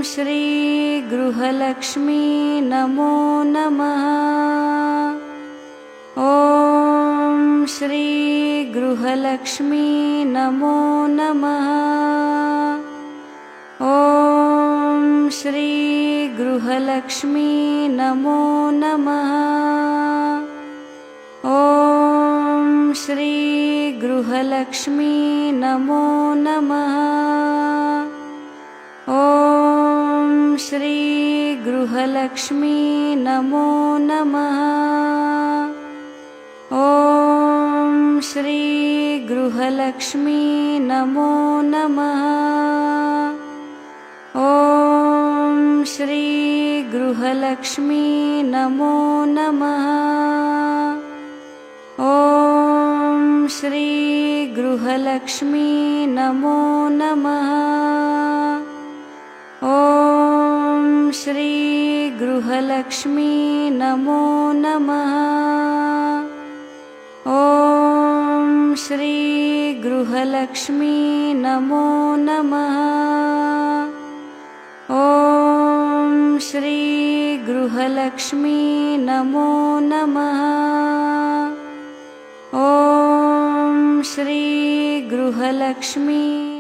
श्री गृहलक्ष्मी नमो नमः। ॐ श्री गृहलक्ष्मी नमो नमः। ॐ श्री गृहलक्ष्मी नमो नमः। ॐ श्री गृहलक्ष्मी नमो नमः। ॐ श्री गृहलक्ष्मी नमो नमः। ॐ श्री गृहलक्ष्मी नमो नमः। ॐ श्री गृहलक्ष्मी नमो नमः। ॐ श्री गृहलक्ष्मी नमो नमः। ॐ श्री गृहलक्ष्मी नमो नमः। ॐ श्री गृहलक्ष्मी नमो नमः। ॐ श्री गृहलक्ष्मी नमो नमः। ॐ श्री गृहलक्ष्मी